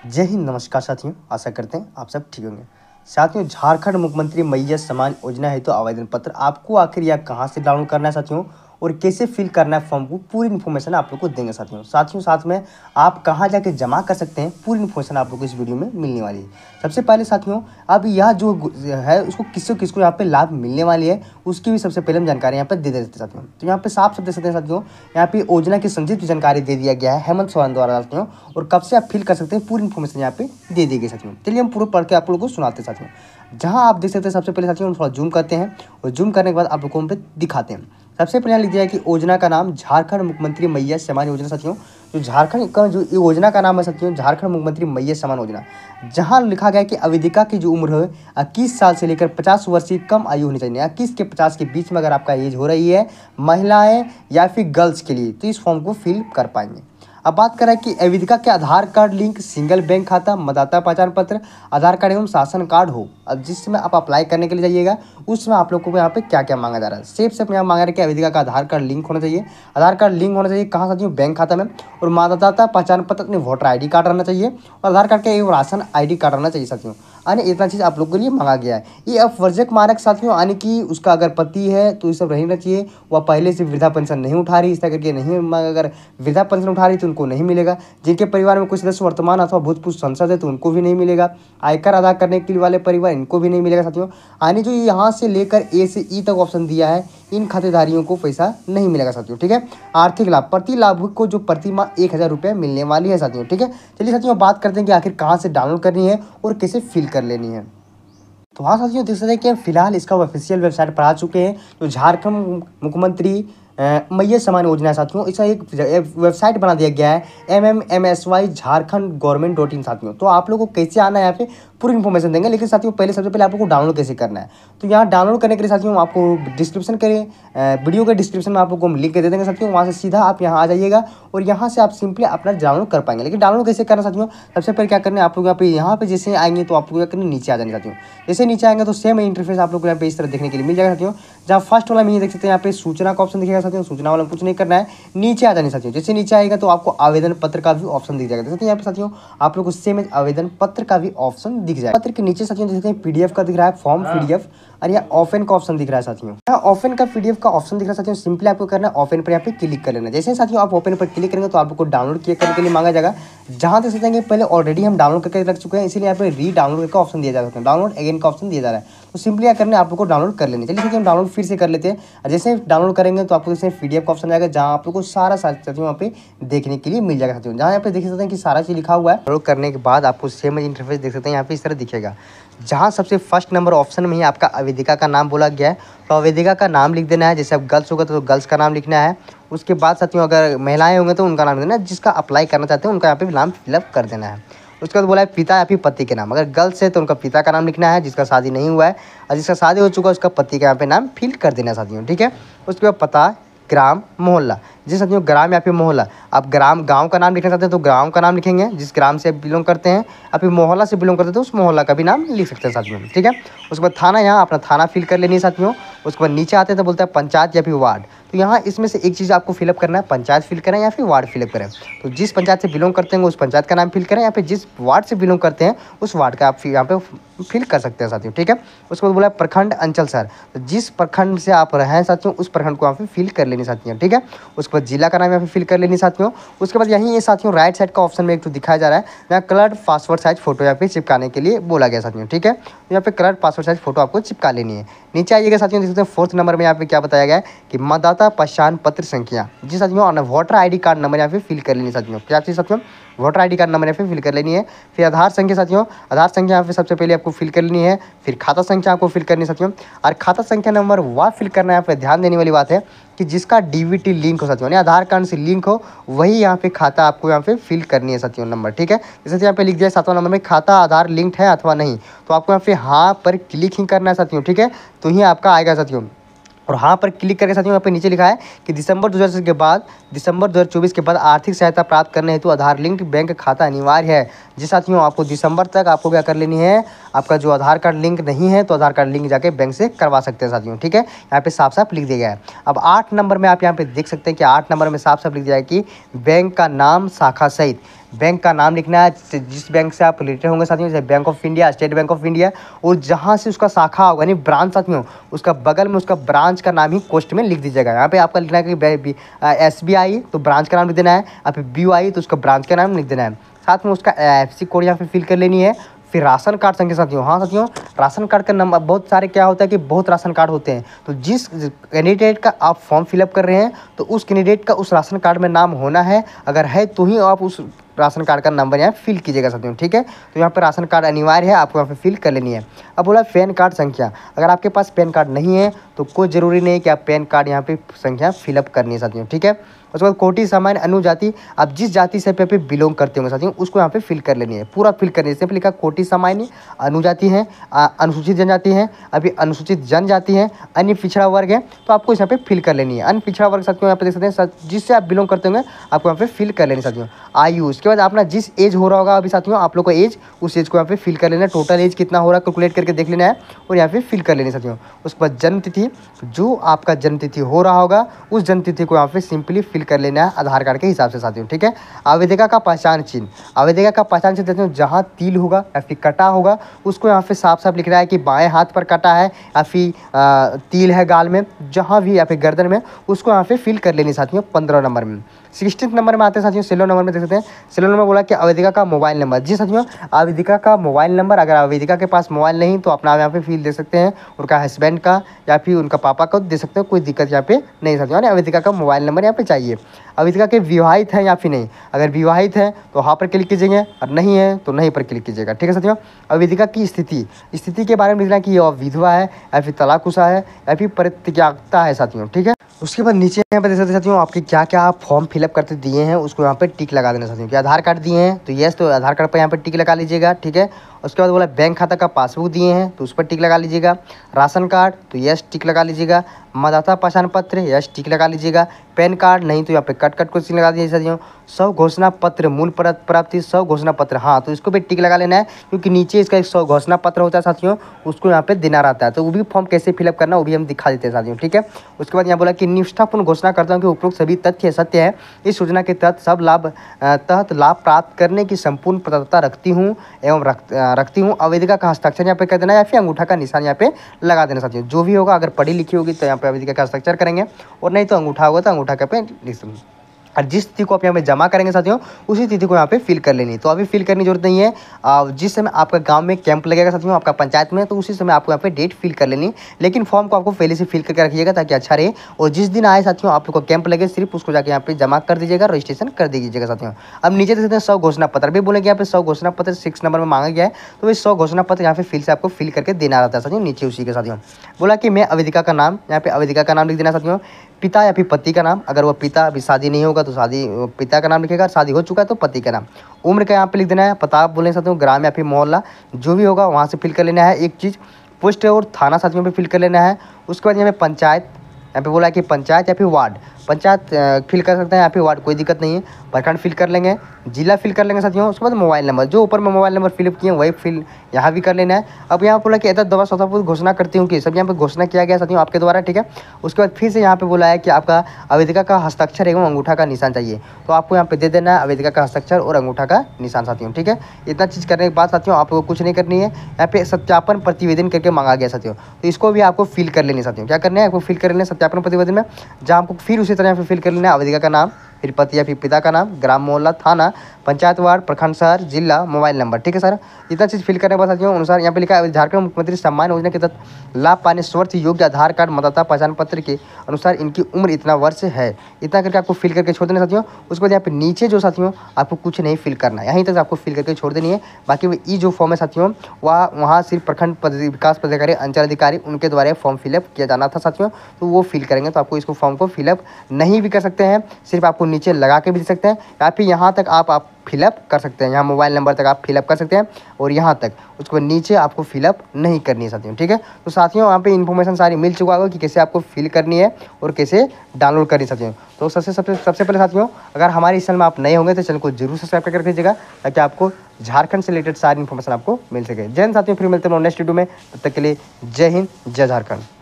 जय हिंद, नमस्कार साथियों। आशा करते हैं आप सब ठीक होंगे। साथियों, झारखंड मुख्यमंत्री मैया समान योजना हेतु आवेदन पत्र आपको आखिर यह कहां से डाउनलोड करना है साथियों, और कैसे फिल करना है फॉर्म को, पूरी इन्फॉर्मेशन आप लोग को देंगे साथियों। साथ में आप कहां जाके जमा कर सकते हैं, पूरी इन्फॉर्मेशन आप लोग को इस वीडियो में मिलने वाली है। सबसे पहले साथियों, अब यह जो है उसको किसको यहाँ पे लाभ मिलने वाली है, उसकी भी सबसे पहले हम जानकारी यहाँ पे दे देते हैं साथियों। तो यहाँ पे साफ शब्द देख सकते हैं साथियों, यहाँ पे योजना की संक्षिप्त जानकारी दे दिया गया है हेमंत सोरेन द्वारा साथियों, और कब से आप फिल कर सकते हैं पूरी इन्फॉर्मेशन यहाँ पे दे दी गई साथियों। चलिए हम पूरा पढ़ के आप लोगों को सुनाते हैं साथियों। जहाँ आप देख सकते हैं सबसे पहले साथियों, हम थोड़ा जूम करते हैं और जूम करने के बाद आप लोगों को हम दिखाते हैं। सबसे पहले लिख दिया है कि योजना का नाम झारखंड मुख्यमंत्री मैया समान योजना साथियों। जो झारखंड का जो योजना का नाम है साथियों, झारखंड मुख्यमंत्री मैया समान योजना। जहां लिखा गया है कि आवेदिका की जो उम्र है 21 साल से लेकर 50 वर्ष की कम आयु होनी चाहिए। 21 के 50 के बीच में अगर आपका एज हो रही है, महिलाएं या फिर गर्ल्स के लिए, तो इस फॉर्म को फिल कर पाएंगे। अब बात करें कि आवेदिका के आधार कार्ड लिंक, सिंगल बैंक खाता, मतदाता पहचान पत्र, आधार कार्ड एवं शासन कार्ड हो। अब जिस समय आप अप्लाई करने के लिए जाइएगा उस समय आप लोग को यहाँ पे क्या क्या मांगा जा रहा है। सेफ यहाँ मांगा रहा है कि आवेदिका का आधार कार्ड लिंक होना चाहिए। आधार कार्ड लिंक होना चाहिए कहाँ साथियों, बैंक खाता में। और मतदाता पहचान पत्र अपने वोटर ID कार्ड रहना चाहिए, और आधार कार्ड का एवं राशन ID कार्ड रहना चाहिए साथियों। यानी इतना चीज़ आप लोग के लिए मांगा गया है। ये अपवर्जक मानक साथियों, यानी कि उसका अगर पति है तो ये सब रहना चाहिए। वह पहले से वृद्धा पेंशन नहीं उठा रही, इस तरह करके नहीं, अगर वृद्धा पेंशन उठा रही तो उनको नहीं मिलेगा। जिनके परिवार में कुछ सदस्य वर्तमान अथवा भूतपूर्व सांसद है तो उनको भी नहीं मिलेगा। आयकर अदा करने के वाले परिवार, इनको भी नहीं मिलेगा साथियों। यानी जो यहाँ से लेकर A से E तक ऑप्शन दिया है, इन खातेदारियों को पैसा नहीं मिलेगा साथियों। ठीक है। आर्थिक लाभ, प्रति लाभुक को जो प्रति माह 1000 रुपये मिलने वाली है साथियों। ठीक है। चलिए साथियों बात करते हैं कि आखिर कहाँ से डाउनलोड करनी है और कैसे फिल कर लेनी है। तो हाँ साथियों, देख सकते हैं कि फिलहाल इसका ऑफिशियल वेबसाइट पर आ चुके हैं। तो झारखंड मुख्यमंत्री मैया समान योजना साथियों, इसका एक वेबसाइट बना दिया गया है MMMSY झारखंड गवर्नमेंट.in साथियों। तो आप लोगों को कैसे आना है, यहाँ पे पूरी इन्फॉर्मेशन देंगे। लेकिन साथियों पहले सबसे पहले आप लोगों को डाउनलोड कैसे करना है, तो यहाँ डाउनलोड करने के लिए साथियों आपको डिस्क्रिप्शन के वीडियो के डिस्क्रिप्शन में आप लोग को हम लिंक दे देंगे साथियों। वहाँ से सीधा आप यहाँ आ जाइएगा और यहाँ से आप सिंपली अपना डाउनलोड कर पाएंगे। लेकिन डाउनलोड कैसे करना साथियों, सबसे पहले क्या करना है आप लोग यहाँ पे जैसे आएंगे तो आप लोग क्या करना, नीचे आ जाएंगे साथियों। जैसे नीचे आएंगे तो सेम इंटरफेस आप लोग को यहाँ पे इस तरह देखने के लिए मिल जाएगा साथियों। जहाँ फर्स्ट वाला में ये देख सकते हैं, यहाँ पे सूचना का ऑप्शन दिखेगा साथियों। सूचना वाला कुछ नहीं करना है, नीचे आ जाने साथियों। जैसे नीचे आएगा तो आपको आवेदन पत्र का भी ऑप्शन दिख जाएगा। देखते हैं यहाँ पे साथियों आप लोग को सेम आवेदन पत्र का भी ऑप्शन दिख जाएगा। पत्र के नीचे साथियों देखते हैं PDF का दिख रहा है, फॉर्म PDF, और यहाँ ओपन का ऑप्शन दिख रहा है साथियों। यहाँ ओपन का PDF का ऑप्शन दिख रहा है साथियों। सिंपली आपको करना है ओपन पर यहाँ पे क्लिक कर लेना। जैसे साथियों आप ओपन पर क्लिक करेंगे तो आपको डाउनलोड करने के लिए मांगा जाएगा। जहाँ देख सकते हैं पहले ऑलरेडी हम डाउनलोड करके रख चुके हैं, इसीलिए यहाँ पे री डाउनलोड का ऑप्शन दिया जा सकता है, डाउनलोड अगेन का ऑप्शन दिया जा रहा है। तो सिंपली क्या करना है आप लोग को डाउनलोड कर लेंगे। चलिए हम डाउनलोड फिर से कर लेते हैं। जैसे डाउनलोड करेंगे तो आपको जैसे PDF का ऑप्शन आएगा, जहाँ आप लोग को सारा साथियों यहाँ पे देखने के लिए मिल जाएगा साथियों। जहाँ यहाँ पे देख सकते हैं कि सारा चीज लिखा हुआ है। डाउनलोड करने के बाद आपको सेम इंटरफेस देख सकते हैं यहाँ पे इस तरह दिखेगा। जहाँ सबसे फर्स्ट नंबर ऑप्शन में ही आपका आवेदिका का नाम बोला गया है, तो आवेदिका का नाम लिख देना है। जैसे अब गर्ल्स होगा तो गर्ल्स का नाम लिखना है। उसके बाद साथियों अगर महिलाएं होंगे तो उनका नाम देना है। जिसका अप्लाई करना चाहते हैं उनका यहाँ पे नाम फिलअप कर देना है। उसके बाद बोला है पिता या फिर पति के नाम। अगर गर्ल्स है तो उनका पिता का नाम लिखना है, जिसका शादी नहीं हुआ है, और जिसका शादी हो चुका है उसका पति का यहाँ पे नाम फिल कर देना है साथियों। ठीक है। उसके बाद पता, ग्राम, मोहल्ला। जिस साथियों ग्राम या फिर मोहल्ला, आप ग्राम गांव का नाम लिखना चाहते हैं तो गांव का नाम लिखेंगे जिस ग्राम से बिलोंग करते हैं, या फिर मोहल्ला से बिलोंग करते हैं तो उस मोहल्ला का भी नाम लिख सकते हैं साथियों। ठीक है। उसके बाद थाना, यहाँ अपना थाना फिल कर लेनी है साथियों। उसके बाद नीचे आते हैं तो बोलता है पंचायत या फिर वार्ड। तो यहाँ इसमें से एक चीज़ आपको फिलअप करना है, पंचायत फिल करें या फिर वार्ड फिलअप करें। तो जिस पंचायत से बिलोंग करते हैं उस पंचायत का नाम फिल करें, या फिर जिस वार्ड से बिलोंग करते हैं उस वार्ड का आप यहाँ पे फिल कर सकते हैं साथियों। ठीक है। उसके बाद बोला प्रखंड, अंचल, शहर। तो जिस प्रखंड से आप रहें साथियों उस प्रखंड को यहाँ पे फिल कर लेनी साथियों। ठीक है। उसके बाद जिला का नाम यहाँ पे फिल कर लेनी साथियों। उसके बाद यहीं ये साथियों राइट साइड का ऑप्शन में एक तो दिखाया जा रहा है, यहाँ कलर पासवर्ड साइज फोटो यहाँ पे चिपकाने के लिए बोला गया साथियों। ठीक है। तो यहाँ पे कलर पासवर्ड साइज फोटो आपको चिपका लेनी है। नीचे आइएगा साथियों, देख सकते हैं फोर्थ नंबर में यहाँ पे क्या बताया गया है कि मतदाता पहचान पत्र संख्या। जी साथियों वोटर ID कार्ड नंबर यहाँ पे फिल कर लेनी साथियों। क्या चीज़ साथियों, वोटर ID कार्ड नंबर यहाँ पे फिल कर लेनी है। फिर आधार संख्या साथियों, आधार संख्या यहाँ पे सबसे पहले आपको फिल कर लेनी है। फिर खाता संख्या आपको फिल करनी है साथियों। और खाता संख्या नंबर वह फिल करना है, यहाँ पे ध्यान देने वाली बात है कि जिसका DBT लिंक हो साथियों, यानी आधार कार्ड से लिंक हो, वही यहाँ पे खाता आपको यहाँ पे फिल करनी है साथियों नंबर। ठीक है। जैसे यहाँ पे लिख दिया 7वां नंबर में खाता आधार लिंक्ड है अथवा नहीं, तो आपको यहाँ पे हाँ पर क्लिक ही करना है साथियों। ठीक है। तो ही आपका आएगा साथियों। और हाँ पर क्लिक करके साथियों यहाँ पे नीचे लिखा है कि दिसंबर 2024 के बाद आर्थिक सहायता प्राप्त करने हेतु आधार लिंक्ड बैंक खाता अनिवार्य है। जी साथियों आपको दिसंबर तक आपको क्या कर लेनी है, आपका जो आधार कार्ड लिंक नहीं है तो आधार कार्ड लिंक जाके बैंक से करवा सकते हैं साथियों। ठीक है। यहाँ पे साफ साफ लिख दिया गया है। अब 8 नंबर में आप यहाँ पे देख सकते हैं कि 8 नंबर में साफ साफ लिख दिया है कि बैंक का नाम शाखा सहित बैंक का नाम लिखना है, जिस बैंक से आप रिलेटेड होंगे साथियों, जैसे bank of India, state bank of India, और जहाँ से उसका शाखा होगा यानी ब्रांच साथियों, उसका बगल में उसका ब्रांच का नाम ही पोस्ट में लिख दीजिएगा। यहाँ पे आपका लिखना है कि SBI तो ब्रांच का नाम लिख देना है, आप BOI तो उसका ब्रांच का नाम लिख देना है, साथ में उसका IFSC कोड यहाँ पे फिल कर लेनी है। फिर राशन कार्ड संख्या साथियों, हाँ साथियों, राशन कार्ड का नंबर, बहुत सारे क्या होता है कि बहुत राशन कार्ड होते हैं, तो जिस कैंडिडेट का आप फॉर्म फिलअप कर रहे हैं तो उस कैंडिडेट का उस राशन कार्ड में नाम होना है, अगर है तो ही आप उस राशन कार्ड का नंबर यहाँ फिल कीजिएगा साथियों, ठीक है। तो यहाँ पर राशन कार्ड अनिवार्य है, आपको यहाँ पे फिल कर लेनी है। अब बोला पैन कार्ड संख्या, अगर आपके पास पैन कार्ड नहीं है तो कोई ज़रूरी नहीं है कि आप पैन कार्ड यहाँ पे संख्या फिलअप करनी है साथियों, ठीक है। उसके बाद कोटि सामान्य अनुजाति, आप जिस जाति से पे बिलोंग करते होंगे साथियों उसको यहाँ पे फिल कर लेनी है, पूरा फिल करनी है। जैसे लिखा कोटि सामान्य, अनुजाति है, अनुसूचित जनजाति है, अभी अनुसूचित जनजाति है, अन्य पिछड़ा वर्ग है, तो आपको यहाँ पे फिल कर लेनी है। अन्य पिछड़ा वर्ग साथियों यहाँ पे देख सकते हैं, जिससे आप बिलोंग करते होंगे आपको यहाँ पे फिल कर लेनी साथियों। आयु, उसके बाद अपना जिस एज हो रहा होगा अभी साथियों आप लोग को एज, उस एज को यहाँ पे फिल कर लेना है, टोटल एज कितना हो रहा है कैलकुलेट करके देख लेना है और यहाँ पे फिल कर लेनी साथियों। उसके बाद जन्म तिथि, जो आपका जन्म तिथि हो रहा होगा उस जन्म तिथि को यहाँ पे सिंपली फिल कर लेना है आधार कार्ड के हिसाब से साथियों, ठीक है। आवेदिका का पहचान चिन्ह, आवेदिका का पहचान चिन्ह साथियों जहाँ तिल होगा या फिर कटा होगा उसको यहाँ पे साफ साफ लिख रहा है कि बाएं हाथ पर कटा है या फिर तिल है गाल में, जहाँ भी या फिर गर्दन में, उसको यहाँ पे फिल कर लेनी साथियों 15 नंबर में। 16 नंबर में आते हैं साथियों, 16 नंबर में देख सकते हैं, 16 नंबर बोला कि आवेदिका का मोबाइल नंबर। जी साथियों, आवेदिका का मोबाइल नंबर, अगर आवेदिका के पास मोबाइल नहीं तो अपना यहाँ पे फिल दे सकते हैं, उनका हस्बैंड का या फिर उनका पापा का दे सकते हैं, कोई दिक्कत यहाँ पे नहीं साथियों। आवेदिका का मोबाइल नंबर यहाँ पे चाहिए। आवेदिका के विवाहित हैं या फिर नहीं, अगर विवाहित हैं तो हाँ पर क्लिक कीजिएगा और नहीं है तो नहीं पर क्लिक कीजिएगा, ठीक है साथियों। आवेदिका की स्थिति के बारे में लिखना है कि यह विधवा है या फिर तलाकशुदा है या फिर परित्यक्ता है साथियों, ठीक है। उसके बाद नीचे यहाँ पे देख सकते साथियों आपके क्या क्या आप फॉर्म फिलअप करते दिए हैं उसको यहाँ पे टिक लगा देना साथियों। कि आधार कार्ड दिए हैं तो यस, तो आधार कार्ड पर यहाँ पे टिक लगा लीजिएगा, ठीक है। उसके बाद बोला बैंक खाता का पासबुक दिए हैं तो उस पर टिक लगा लीजिएगा। राशन कार्ड तो यस टिक लगा लीजिएगा। मतदाता पहचान पत्र यस टिक लगा लीजिएगा। पैन कार्ड नहीं तो यहाँ पे कट को टिक लगा दीजिए साथियों। स्व घोषणा पत्र मूल प्राप्ति स्व घोषणा पत्र, हाँ तो इसको भी टिक लगा लेना है क्योंकि नीचे इसका एक स्व घोषणा पत्र होता है साथियों, उसको यहाँ पे देना रहता है, तो वो भी फॉर्म कैसे फिलअप करना वो भी हम दिखा देते हैं साथियों, ठीक है। उसके बाद यहाँ बोला कि निष्ठापूर्ण घोषणा करता हूँ कि उपरोक्त सभी तथ्य सत्य है, इस योजना के तहत सब तहत लाभ प्राप्त करने की संपूर्ण पात्रता रखती हूँ एवं रखती हूँ। आवेदिका का हस्ताक्षर यहाँ पे कर देना या फिर अंगूठा का निशान यहाँ पे लगा देना साथियों, जो भी होगा। अगर पढ़ी लिखी होगी तो यहाँ पे आवेदिका का हस्ताक्षर करेंगे और नहीं तो अंगूठा होगा तो अंगूठा पे लिख देंगे। और जिस तिथि को आप यहाँ पे जमा करेंगे साथियों उसी तिथि को यहाँ पे फिल कर लेनी, तो अभी फिल करने की जरूरत नहीं है। जिस समय आपका गांव में कैंप लगेगा साथियों आपका पंचायत में, तो उसी समय आपको यहाँ पे डेट फिल कर लेनी, लेकिन फॉर्म को आपको पहले से फिल करके रखिएगा ताकि अच्छा रहे। और जिस दिन आए साथियों आप लोग को कैंप लगे सिर्फ उसको जाकर यहाँ पे जमा कर दीजिएगा, रजिस्ट्रेशन कर दीजिएगा साथियों। अब नीचे देख सकते हैं 100 घोषणा पत्र भी बोलेंगे, यहाँ पे 100 घोषणा पत्र 6 नंबर में मांगा गया है, तो इस 100 घोषणा पत्र यहाँ पे फिल से आपको फिल करके देना रहता है साथियों। नीचे उसी के साथियों बोला कि मैं आवेदिका का नाम, यहाँ पे आवेदिका का नाम लिख देना साथियों। पिता या फिर पति का नाम, अगर वो पिता अभी शादी नहीं होगा तो पिता का नाम लिखेगा, शादी हो चुका है तो पति का नाम। उम्र का यहाँ पे लिख देना है, पता आप बोले साथियों ग्राम या फिर मोहल्ला जो भी होगा वहाँ से फिल कर लेना है एक चीज़। पोस्ट और थाना साथियों पे फिल कर लेना है। उसके बाद यहाँ पे पंचायत, यहाँ पे बोला है कि पंचायत या फिर वार्ड, पंचायत फिल कर सकते हैं यहाँ पे, वार्ड कोई दिक्कत नहीं है। प्रखंड फिल कर लेंगे, जिला फिल कर लेंगे साथियों। उसके बाद मोबाइल नंबर, जो ऊपर में मोबाइल नंबर फिलअप किए वही फिल यहाँ भी कर लेना है। अब यहाँ बोला कि ऐसा दवा स्वतःपूर्व घोषणा करती हूँ कि सब यहाँ पे घोषणा किया गया साथियों आपके द्वारा, ठीक है। उसके बाद फिर से यहाँ पे बोला है कि आपका आवेदिका का हस्ताक्षर एवं अंगूठा का निशान चाहिए, तो आपको यहाँ पे दे देना है आवेदिका का हस्ताक्षर और अंगूठा का निशान साथियों, ठीक है। इतना चीज़ करने के बाद साथियों आपको कुछ नहीं करनी है। यहाँ पे सत्यापन प्रतिवेदन करके मांगा गया साथियों, तो इसको भी आपको फिल कर लेनी साथियों। क्या करना है आपको फिल कर लेना सत्यापन प्रतिवेदन में, जहाँ आपको फिर उसी तरह यहाँ पे फिल कर लेना है आवेदिका का नाम, फिर पति या फिर पिता का नाम, ग्राम मोहल्ला थाना पंचायत वार्ड प्रखंड शहर जिला मोबाइल नंबर, ठीक है सर। इतना चीज़ फिल करने के बाद साथियों अनुसार यहाँ पे लिखा है झारखंड मुख्यमंत्री सम्मान योजना के तहत लाभ पाने स्वस्थ योग्य आधार कार्ड मतदाता पहचान पत्र के अनुसार इनकी उम्र इतना वर्ष है, इतना करके आपको फिल करके छोड़ देना साथियों। उसके बाद यहाँ पे नीचे जो साथियों आपको कुछ नहीं फिल करना है, यहीं तक आपको फिल करके छोड़ देनी है। बाकी वो ई जो फॉर्म है साथियों वहाँ सिर्फ प्रखंड विकास पदाधिकारी अंचल अधिकारी उनके द्वारा फॉर्म फिलअप किया जाना था साथियों, तो वो फिल करेंगे। तो आपको इसको फॉर्म को फिलअप नहीं भी कर सकते हैं, सिर्फ आपको नीचे लगा के भी दे सकते हैं या फिर यहाँ तक आप फिलअप कर सकते हैं, यहाँ मोबाइल नंबर तक आप फिलअप कर सकते हैं और यहाँ तक, उसके बाद नीचे आपको फिलअप नहीं करनी है साथियों, ठीक है। तो साथियों यहाँ पे इन्फॉर्मेशन सारी मिल चुका होगा कि कैसे आपको फिल करनी है और कैसे डाउनलोड करनी है साथियों। तो सबसे पहले साथियों अगर हमारे इस चैनल में आप नए होंगे तो चैनल को जरूर सब्सक्राइब करके रखिएगा ताकि आपको झारखंड से रिलेटेड सारी इन्फॉर्मेशन आपको मिल सके। जय हिंद साथियों, फिर मिलते हैं नेक्स्ट वीडियो में, तब तक के लिए जय हिंद जय झारखंड।